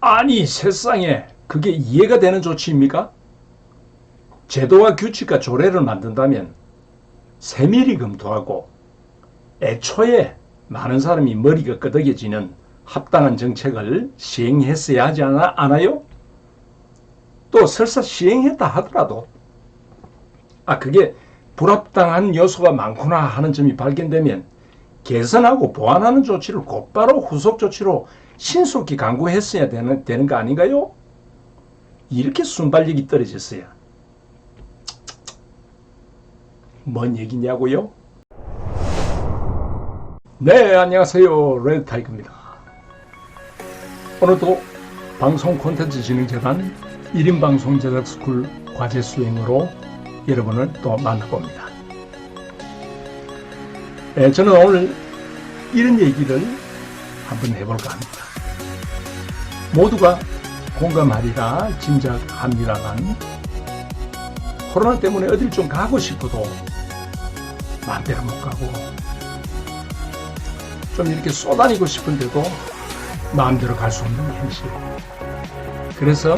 아니 세상에 그게 이해가 되는 조치입니까? 제도와 규칙과 조례를 만든다면 세밀히 검토하고 애초에 많은 사람이 머리가 끄덕여지는 합당한 정책을 시행했어야 하지 않아요? 또 설사 시행했다 하더라도 그게 불합당한 요소가 많구나 하는 점이 발견되면 개선하고 보완하는 조치를 곧바로 후속 조치로 신속히 강구했어야 되는 거 아닌가요? 이렇게 순발력이 떨어졌어요. 뭔 얘기냐고요? 네, 안녕하세요. 레드타이거입니다. 오늘도 방송 콘텐츠 진흥재단 1인 방송 제작 스쿨 과제 수행으로 여러분을 또 만나봅니다. 저는 오늘 이런 얘기를 한번 해볼까 합니다. 모두가 공감하리라 짐작합니다만 코로나 때문에 어딜 좀 가고 싶어도 마음대로 못 가고 좀 이렇게 쏘다니고 싶은데도 마음대로 갈 수 없는 현실. 그래서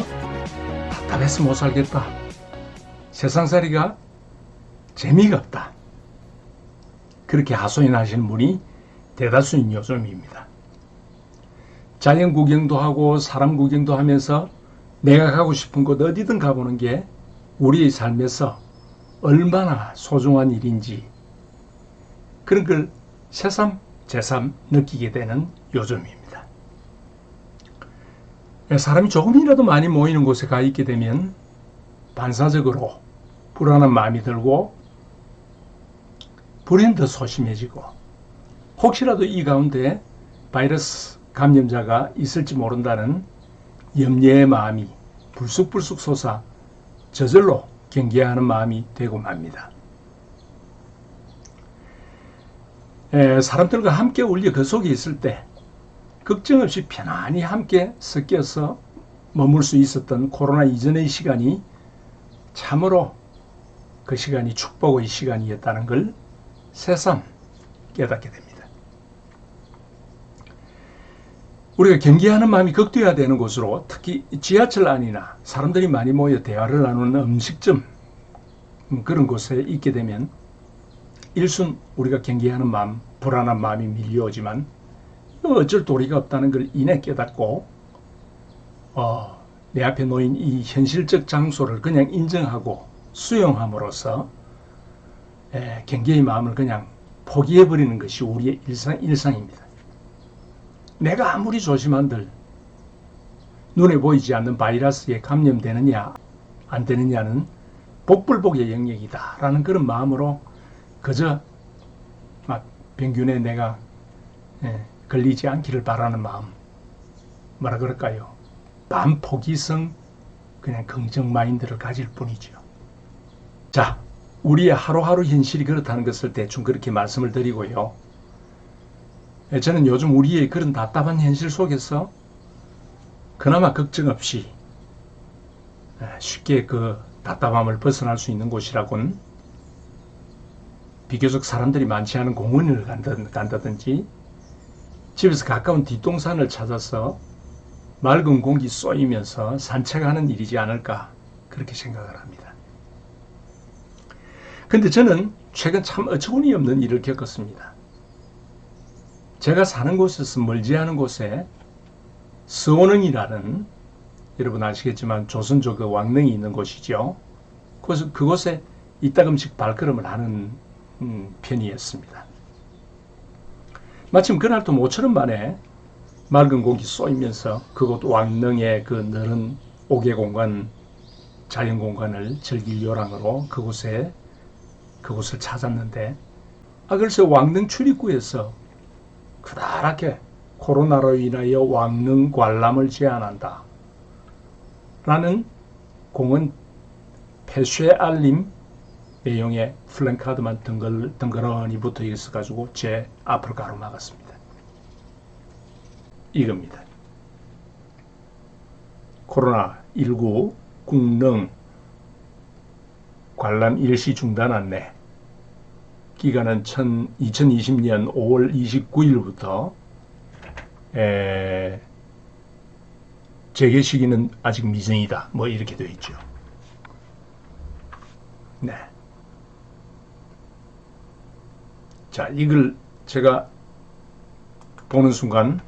답답해서 못 살겠다. 세상살이가 재미가 없다. 그렇게 하소연하시는 분이 대다수인 요즘입니다. 자연 구경도 하고 사람 구경도 하면서 내가 가고 싶은 곳 어디든 가보는 게 우리의 삶에서 얼마나 소중한 일인지 그런 걸 새삼 새삼 느끼게 되는 요즘입니다. 사람이 조금이라도 많이 모이는 곳에 가 있게 되면 반사적으로 불안한 마음이 들고 불행 더 소심해지고 혹시라도 이 가운데 바이러스 감염자가 있을지 모른다는 염려의 마음이 불쑥불쑥 솟아 저절로 경계하는 마음이 되고 맙니다. 사람들과 함께 울려 그 속에 있을 때 걱정 없이 편안히 함께 섞여서 머물 수 있었던 코로나 이전의 시간이 참으로 그 시간이 축복의 시간이었다는 걸 새삼 깨닫게 됩니다. 우리가 경계하는 마음이 극도해야 되는 곳으로 특히 지하철 안이나 사람들이 많이 모여 대화를 나누는 음식점 그런 곳에 있게 되면 일순 우리가 경계하는 마음, 불안한 마음이 밀려오지만 어쩔 도리가 없다는 걸 이내 깨닫고 내 앞에 놓인 이 현실적 장소를 그냥 인정하고 수용함으로써 경계의 마음을 그냥 포기해버리는 것이 우리의 일상입니다. 내가 아무리 조심한들 눈에 보이지 않는 바이러스에 감염되느냐 안 되느냐는 복불복의 영역이다 라는 그런 마음으로 그저 병균에 내가 걸리지 않기를 바라는 마음, 뭐라 그럴까요? 반포기성 그냥 긍정 마인드를 가질 뿐이죠. 자, 우리의 하루하루 현실이 그렇다는 것을 대충 그렇게 말씀을 드리고요. 저는 요즘 우리의 그런 답답한 현실 속에서 그나마 걱정 없이 쉽게 그 답답함을 벗어날 수 있는 곳이라곤 비교적 사람들이 많지 않은 공원을 간다든지 집에서 가까운 뒷동산을 찾아서 맑은 공기 쏘이면서 산책하는 일이지 않을까 그렇게 생각을 합니다. 근데 저는 최근 참 어처구니 없는 일을 겪었습니다. 제가 사는 곳에서 멀지 않은 곳에 서원흥이라는 여러분 아시겠지만 조선족 그 왕릉이 있는 곳이죠. 그래서 그곳에 이따금씩 발걸음을 하는 편이었습니다. 마침 그날도 모처럼 만에 맑은 공기 쏘이면서 그곳 왕릉의 그 넓은 옥외공간 자연공간을 즐길 요량으로 그곳을 찾았는데 글쎄 왕릉 출입구에서 그다랗게 코로나로 인하여 왕릉 관람을 제한한다 라는 공원 폐쇄 알림 내용의 플랜카드만 덩그러니 붙어 있어가지고 제 앞으로 가로막았습니다. 이겁니다. 코로나19 국릉 관람 일시 중단 안내 기간은 2020년 5월 29일부터 재개 시기는 아직 미정이다. 뭐 이렇게 되어 있죠. 네. 자, 이걸 제가 보는 순간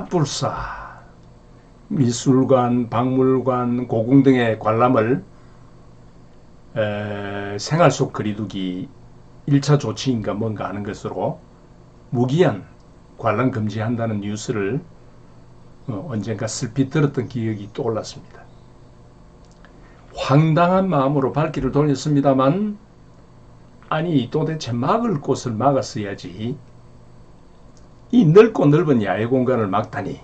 불사 미술관, 박물관, 고궁 등의 관람을 생활 속 거리두기 1차 조치인가 뭔가 하는 것으로 무기한 관람 금지한다는 뉴스를 언젠가 슬피 들었던 기억이 떠올랐습니다. 황당한 마음으로 발길을 돌렸습니다만, 아니 도대체 막을 곳을 막았어야지 이 넓고 넓은 야외 공간을 막다니.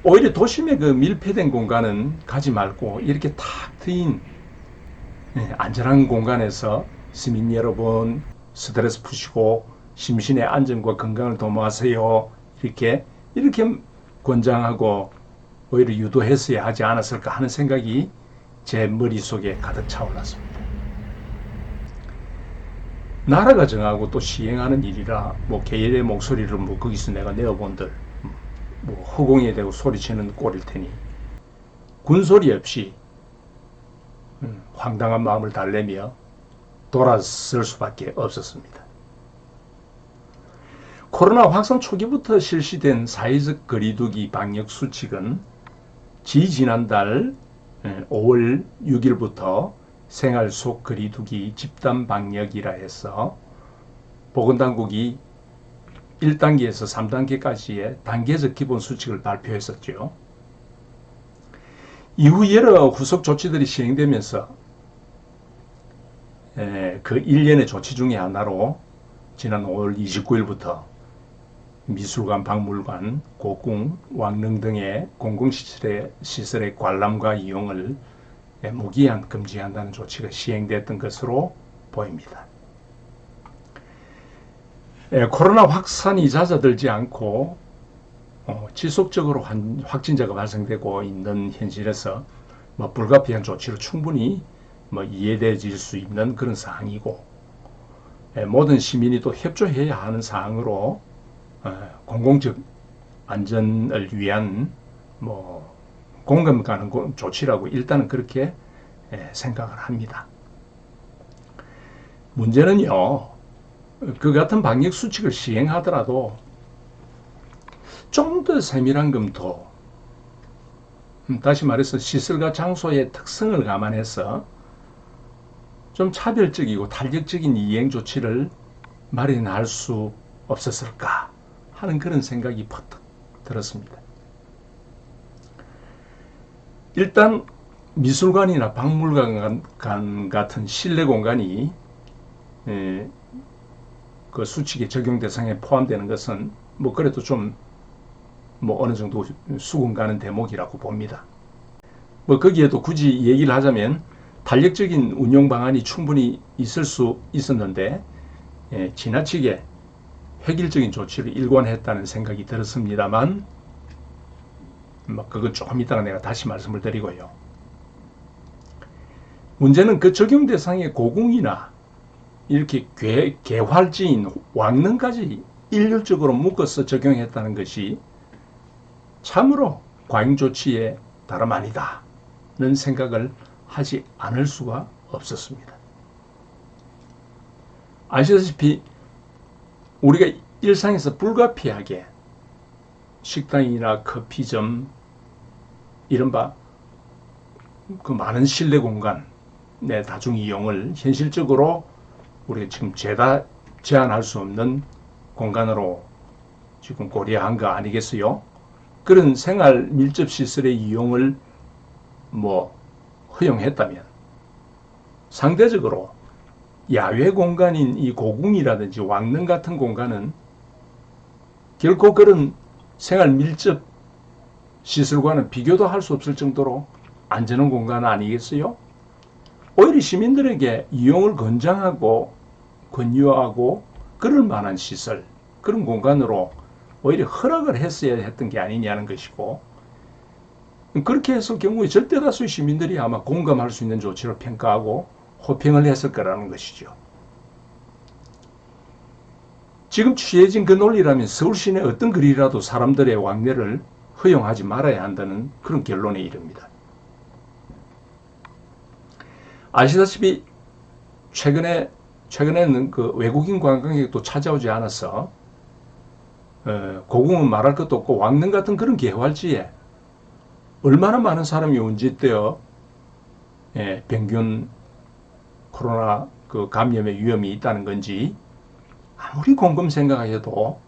오히려 도심의 그 밀폐된 공간은 가지 말고 이렇게 탁 트인 안전한 공간에서 시민 여러분 스트레스 푸시고 심신의 안정과 건강을 도모하세요. 이렇게 권장하고 오히려 유도했어야 하지 않았을까 하는 생각이 제 머릿속에 가득 차올랐습니다. 나라가 정하고 또 시행하는 일이라 뭐 개인의 목소리를 뭐 거기서 내가 내어본들 뭐 허공에 대고 소리치는 꼴일 테니 군소리 없이 황당한 마음을 달래며 돌아설 수밖에 없었습니다. 코로나 확산 초기부터 실시된 사회적 거리두기 방역 수칙은 지난달 5월 6일부터 생활 속 거리두기 집단 방역이라 해서 보건당국이 1단계에서 3단계까지의 단계적 기본 수칙을 발표했었죠. 이후 여러 후속 조치들이 시행되면서 그 일련의 조치 중에 하나로 지난 5월 29일부터 미술관, 박물관, 고궁, 왕릉 등의 공공시설의 관람과 이용을 무기한 금지한다는 조치가 시행됐던 것으로 보입니다. 코로나 확산이 잦아들지 않고 지속적으로 확진자가 발생되고 있는 현실에서 불가피한 조치로 충분히 이해되어질 수 있는 그런 사항이고, 모든 시민이 또 협조해야 하는 사항으로 공공적 안전을 위한 공감 가는 조치라고 일단은 그렇게 생각을 합니다. 문제는요, 그 같은 방역 수칙을 시행하더라도 좀 더 세밀한 검토, 다시 말해서 시설과 장소의 특성을 감안해서 좀 차별적이고 탄력적인 이행 조치를 마련할 수 없었을까 하는 그런 생각이 퍼뜩 들었습니다. 일단 미술관이나 박물관 같은 실내 공간이 그 수칙의 적용 대상에 포함되는 것은 그래도 좀 어느 정도 수긍 가는 대목이라고 봅니다. 거기에도 굳이 얘기를 하자면 탄력적인 운영 방안이 충분히 있을 수 있었는데 지나치게 획일적인 조치를 일관했다는 생각이 들었습니다만, 그건 조금 이따가 내가 다시 말씀을 드리고요. 문제는 그 적용 대상의 고궁이나 이렇게 개활지인 왕릉까지 일률적으로 묶어서 적용했다는 것이 참으로 과잉 조치에 다름 아니다는 생각을 하지 않을 수가 없었습니다. 아시다시피 우리가 일상에서 불가피하게 식당이나 커피점, 이른바 그 많은 실내 공간 내 다중 이용을 현실적으로 우리가 지금 죄다 제한할 수 없는 공간으로 지금 고려한 거 아니겠어요? 그런 생활 밀접 시설의 이용을 허용했다면 상대적으로 야외 공간인 이 고궁이라든지 왕릉 같은 공간은 결코 그런 생활 밀접 시설과는 비교도 할 수 없을 정도로 안전한 공간 아니겠어요? 오히려 시민들에게 이용을 권유하고 그럴 만한 시설, 그런 공간으로 오히려 허락을 했어야 했던 게 아니냐는 것이고, 그렇게 했을 경우에 절대 다수의 시민들이 아마 공감할 수 있는 조치로 평가하고 호평을 했을 거라는 것이죠. 지금 취해진 그 논리라면 서울 시내 어떤 거리라도 사람들의 왕래를 허용하지 말아야 한다는 그런 결론에 이릅니다. 아시다시피 최근에는 그 외국인 관광객도 찾아오지 않아서 고궁은 말할 것도 없고 왕릉 같은 그런 개활지에 얼마나 많은 사람이 운집되어 병균 코로나 그 감염의 위험이 있다는 건지 아무리 곰곰 생각해도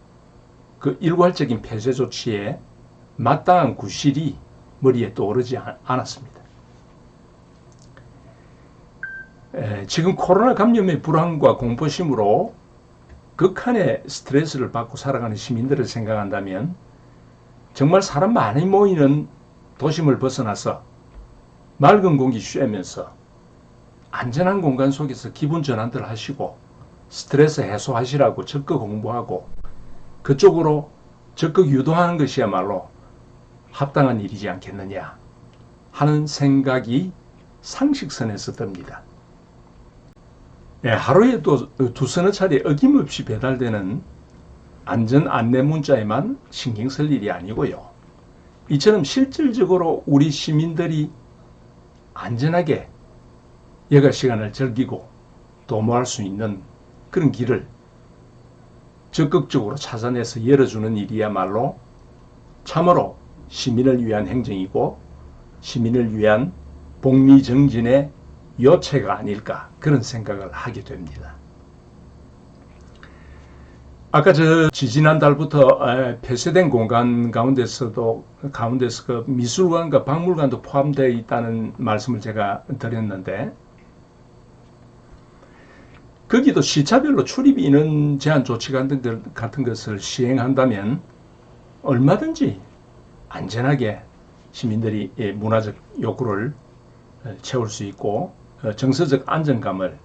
그 일괄적인 폐쇄 조치에 마땅한 구실이 머리에 떠오르지 않았습니다. 지금 코로나 감염의 불안과 공포심으로 극한의 스트레스를 받고 살아가는 시민들을 생각한다면 정말 사람 많이 모이는 도심을 벗어나서 맑은 공기 쐬면서 안전한 공간 속에서 기분 전환들 하시고 스트레스 해소하시라고 적극 공부하고 그쪽으로 적극 유도하는 것이야말로 합당한 일이지 않겠느냐 하는 생각이 상식선에서 듭니다. 하루에 또 두서너 차례 어김없이 배달되는 안전 안내 문자에만 신경 쓸 일이 아니고요. 이처럼 실질적으로 우리 시민들이 안전하게 여가 시간을 즐기고 도모할 수 있는 그런 길을 적극적으로 찾아내서 열어주는 일이야말로 참으로 시민을 위한 행정이고 시민을 위한 복리정진의 요체가 아닐까 그런 생각을 하게 됩니다. 아까 지지난달부터 폐쇄된 공간 가운데서 그 미술관과 박물관도 포함되어 있다는 말씀을 제가 드렸는데 거기도 시차별로 출입 인원 제한 조치 같은 것을 시행한다면 얼마든지 안전하게 시민들이 문화적 욕구를 채울 수 있고 정서적 안정감을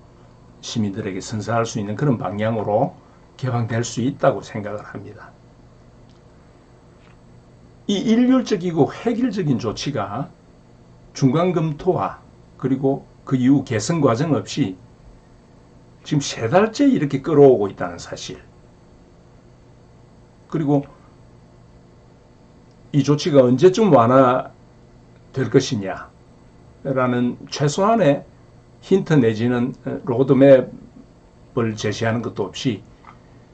시민들에게 선사할 수 있는 그런 방향으로 개방될 수 있다고 생각을 합니다. 이 일률적이고 획일적인 조치가 중간 검토와 그리고 그 이후 개선 과정 없이 지금 3달째 이렇게 끌어오고 있다는 사실, 그리고 이 조치가 언제쯤 완화될 것이냐 라는 최소한의 힌트 내지는 로드맵을 제시하는 것도 없이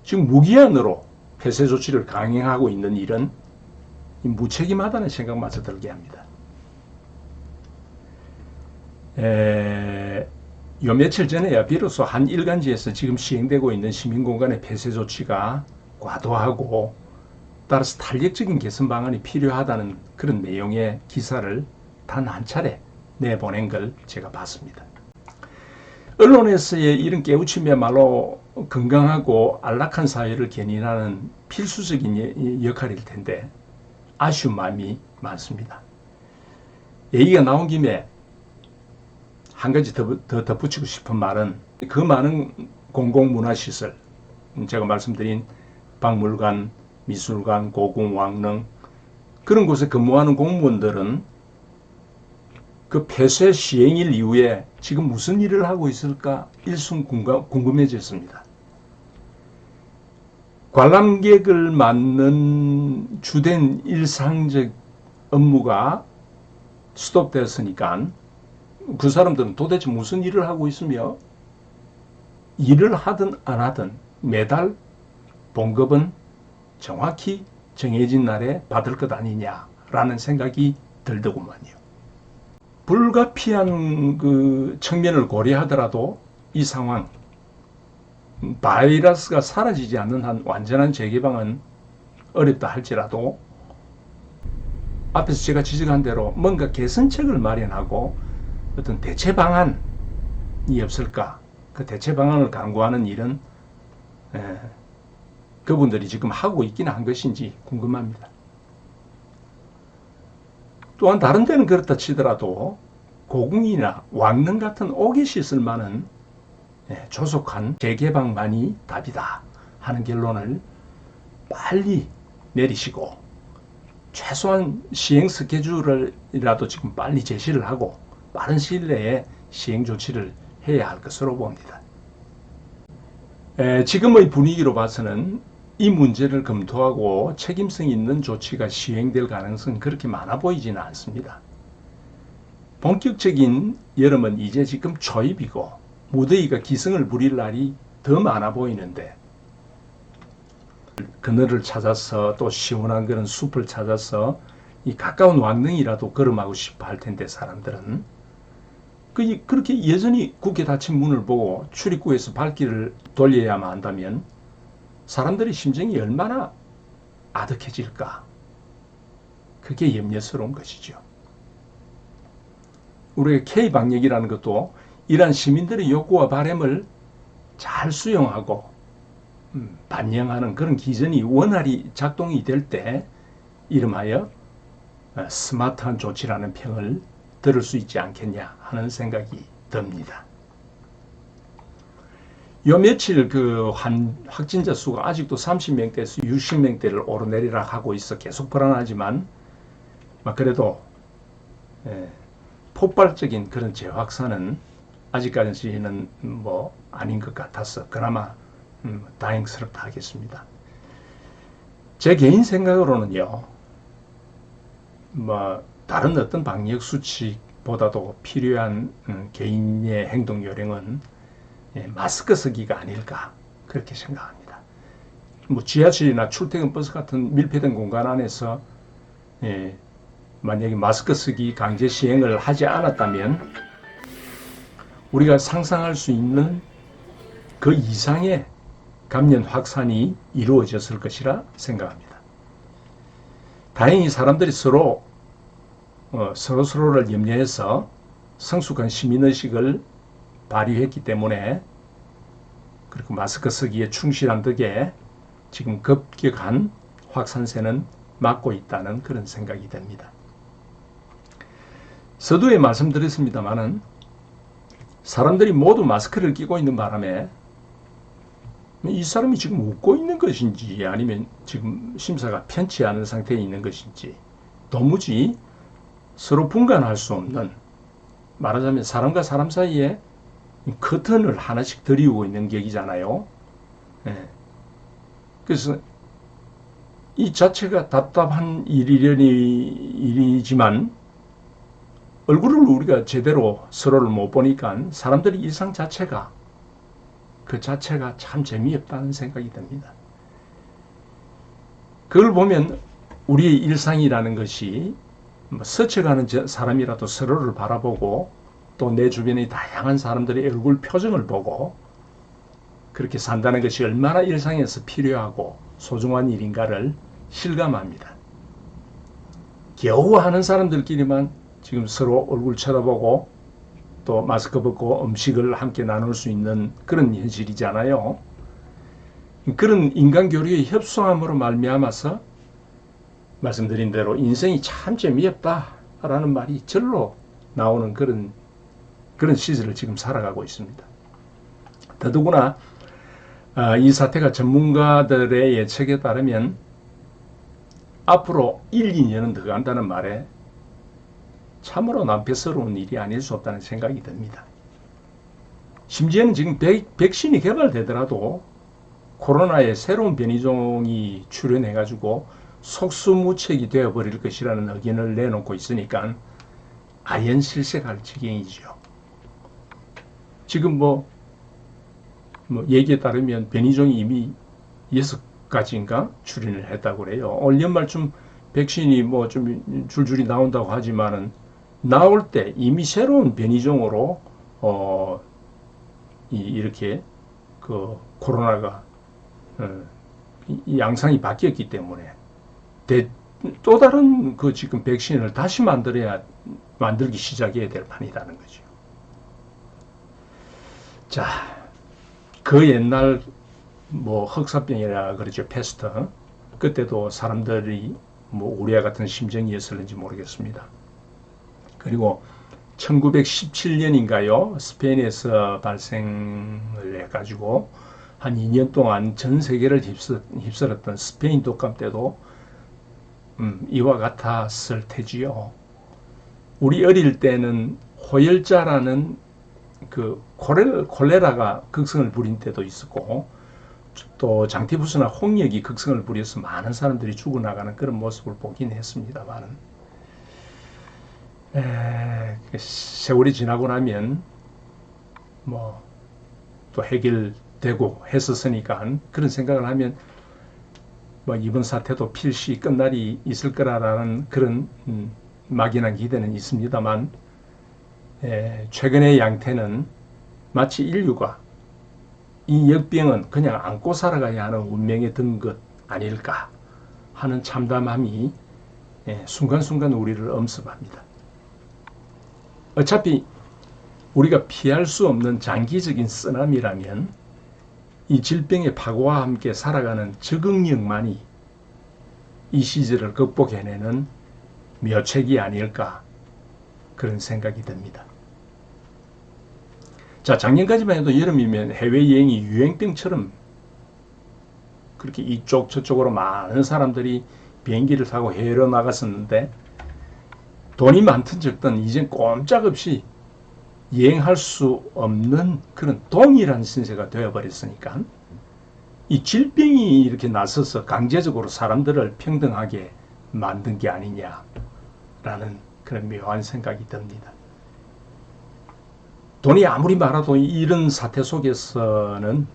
지금 무기한으로 폐쇄 조치를 강행하고 있는 일은 무책임하다는 생각마저 들게 합니다. 요 며칠 전에야 비로소 한 일간지에서 지금 시행되고 있는 시민공간의 폐쇄 조치가 과도하고 따라서 탄력적인 개선 방안이 필요하다는 그런 내용의 기사를 단 한 차례 내보낸 걸 제가 봤습니다. 언론에서의 이런 깨우침이야말로 건강하고 안락한 사회를 견인하는 필수적인 역할일 텐데 아쉬운 마음이 많습니다. 얘기가 나온 김에 한 가지 더 덧붙이고 싶은 말은 그 많은 공공문화시설, 제가 말씀드린 박물관, 미술관, 고궁, 왕릉 그런 곳에 근무하는 공무원들은 그 폐쇄 시행일 이후에 지금 무슨 일을 하고 있을까 일순 궁금해졌습니다. 관람객을 맞는 주된 일상적 업무가 스톱되었으니까 그 사람들은 도대체 무슨 일을 하고 있으며 일을 하든 안 하든 매달 봉급은 정확히 정해진 날에 받을 것 아니냐라는 생각이 들더구만요. 불가피한 그 측면을 고려하더라도 이 상황, 바이러스가 사라지지 않는 한 완전한 재개방은 어렵다 할지라도 앞에서 제가 지적한 대로 뭔가 개선책을 마련하고 어떤 대체 방안이 없을까? 그 대체 방안을 강구하는 일은 그분들이 지금 하고 있긴 한 것인지 궁금합니다. 또한 다른 데는 그렇다 치더라도 고궁이나 왕릉 같은 오기시설만은 조속한 재개방만이 답이다 하는 결론을 빨리 내리시고 최소한 시행 스케줄이라도 지금 빨리 제시를 하고 빠른 시일 내에 시행 조치를 해야 할 것으로 봅니다. 지금의 분위기로 봐서는 이 문제를 검토하고 책임성 있는 조치가 시행될 가능성은 그렇게 많아 보이지는 않습니다. 본격적인 여름은 이제 지금 초입이고 무더위가 기승을 부릴 날이 더 많아 보이는데, 그늘을 찾아서 또 시원한 그런 숲을 찾아서 이 가까운 왕릉이라도 걸음하고 싶어 할 텐데, 사람들은 그렇게 여전히 굳게 닫힌 문을 보고 출입구에서 발길을 돌려야만 한다면 사람들의 심정이 얼마나 아득해질까? 그게 염려스러운 것이죠. 우리가 K-방역이라는 것도 이러한 시민들의 욕구와 바람을 잘 수용하고 반영하는 그런 기전이 원활히 작동이 될 때 이름하여 스마트한 조치라는 평을 들을 수 있지 않겠냐 하는 생각이 듭니다. 요 며칠 그 확진자 수가 아직도 30명대에서 60명대를 오르내리락 하고 있어 계속 불안하지만, 그래도 폭발적인 그런 재확산은 아직까지는 뭐 아닌 것 같아서 그나마 다행스럽다 하겠습니다. 제 개인 생각으로는요, 다른 어떤 방역 수칙보다도 필요한 개인의 행동 요령은 마스크 쓰기가 아닐까 그렇게 생각합니다. 지하철이나 출퇴근 버스 같은 밀폐된 공간 안에서 만약에 마스크 쓰기 강제 시행을 하지 않았다면 우리가 상상할 수 있는 그 이상의 감염 확산이 이루어졌을 것이라 생각합니다. 다행히 사람들이 서로를 염려해서 성숙한 시민의식을 발휘했기 때문에, 그리고 마스크 쓰기에 충실한 덕에 지금 급격한 확산세는 막고 있다는 그런 생각이 듭니다. 서두에 말씀드렸습니다마는 사람들이 모두 마스크를 끼고 있는 바람에 이 사람이 지금 웃고 있는 것인지 아니면 지금 심사가 편치 않은 상태에 있는 것인지 도무지 서로 분간할 수 없는, 말하자면 사람과 사람 사이에 커튼을 하나씩 들이우고 있는 격이잖아요. 그래서 이 자체가 답답한 일이지만 얼굴을 우리가 제대로 서로를 못 보니까 사람들의 일상 자체가 참 재미없다는 생각이 듭니다. 그걸 보면 우리의 일상이라는 것이 스쳐가는 사람이라도 서로를 바라보고 또 내 주변의 다양한 사람들의 얼굴 표정을 보고 그렇게 산다는 것이 얼마나 일상에서 필요하고 소중한 일인가를 실감합니다. 겨우 하는 사람들끼리만 지금 서로 얼굴 쳐다보고 또 마스크 벗고 음식을 함께 나눌 수 있는 그런 현실이잖아요. 그런 인간교류의 협소함으로 말미암아서 말씀드린 대로 인생이 참 재미없다라는 말이 절로 나오는 그런 시절을 지금 살아가고 있습니다. 더더구나 이 사태가 전문가들의 예측에 따르면 앞으로 1, 2년은 더 간다는 말에 참으로 난패스러운 일이 아닐 수 없다는 생각이 듭니다. 심지어는 지금 백신이 개발되더라도 코로나의 새로운 변이종이 출현해가지고 속수무책이 되어버릴 것이라는 의견을 내놓고 있으니까 아연실색할 지경이죠. 지금 얘기에 따르면 변이종이 이미 6가지인가 출현을 했다고 그래요. 올 연말쯤 백신이 좀 줄줄이 나온다고 하지만은 나올 때 이미 새로운 변이종으로 이렇게 그 코로나가 양상이 바뀌었기 때문에 또 다른 그 지금 백신을 다시 만들기 시작해야 될 판이라는 거죠. 자, 그 옛날 흑사병이라 그러죠, 패스트. 그때도 사람들이 우리와 같은 심정이었을는지 모르겠습니다. 그리고 1917년인가요? 스페인에서 발생을 해가지고 한 2년 동안 전 세계를 휩쓸었던 스페인 독감 때도 이와 같았을 테지요. 우리 어릴 때는 호열자라는 그 콜레라가 극성을 부린 때도 있었고, 또 장티푸스나 홍역이 극성을 부려서 많은 사람들이 죽어나가는 그런 모습을 보긴 했습니다만, 세월이 지나고 나면 뭐 또 해결되고 했었으니까 그런 생각을 하면 뭐 이번 사태도 필시 끝날이 있을 거라는 그런 막연한 기대는 있습니다만, 최근의 양태는 마치 인류가 이 역병은 그냥 안고 살아가야 하는 운명에 든 것 아닐까 하는 참담함이 순간순간 우리를 엄습합니다. 어차피 우리가 피할 수 없는 장기적인 쓰나미라면 이 질병의 파고와 함께 살아가는 적응력만이 이 시절을 극복해내는 묘책이 아닐까 그런 생각이 듭니다. 자, 작년까지만 해도 여름이면 해외여행이 유행병처럼 그렇게 이쪽 저쪽으로 많은 사람들이 비행기를 타고 해외로 나갔었는데, 돈이 많든 적든 이젠 꼼짝없이 여행할 수 없는 그런 동일한 신세가 되어버렸으니까 이 질병이 이렇게 나서서 강제적으로 사람들을 평등하게 만든 게 아니냐라는 그런 묘한 생각이 듭니다. 돈이 아무리 많아도 이런 사태 속에서는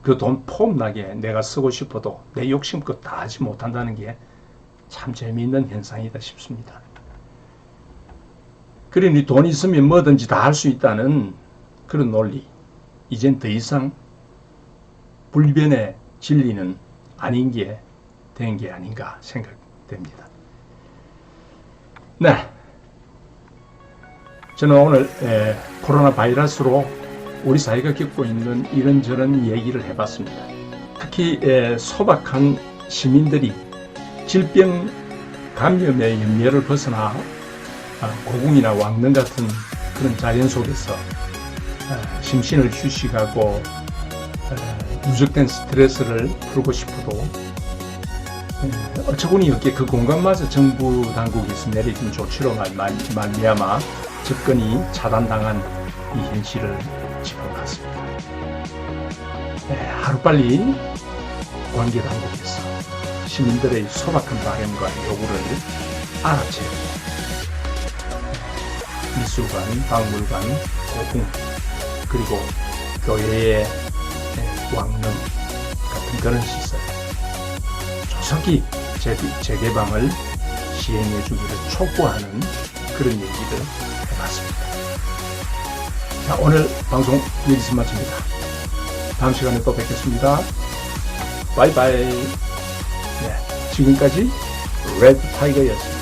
그 돈 폼나게 내가 쓰고 싶어도 내 욕심껏 다 하지 못한다는 게 참 재미있는 현상이다 싶습니다. 그러니 돈 있으면 뭐든지 다 할 수 있다는 그런 논리, 이젠 더 이상 불변의 진리는 아닌 게 된 게 아닌가 생각됩니다. 네, 저는 오늘 코로나 바이러스로 우리 사회가 겪고 있는 이런저런 얘기를 해봤습니다. 특히 소박한 시민들이 질병 감염의 염려를 벗어나 고궁이나 왕릉 같은 그런 자연 속에서 심신을 휴식하고 누적된 스트레스를 풀고 싶어도 어처구니 없게 그 공간마저 정부 당국에서 내려진 조치로 말미암아 접근이 차단당한 이 현실을 짚어봤습니다. 하루빨리 관계당국에서 시민들의 소박한 바램과 요구를 알아채고 미술관, 박물관, 고궁, 그리고 교회의 왕릉 같은 그런 시설 조속히 재개방을 시행해 주기를 촉구하는 그런 얘기를 해봤습니다. 자, 오늘 방송 여기서 마칩니다. 다음 시간에 또 뵙겠습니다. 바이바이. 네, 지금까지 레드 타이거였습니다.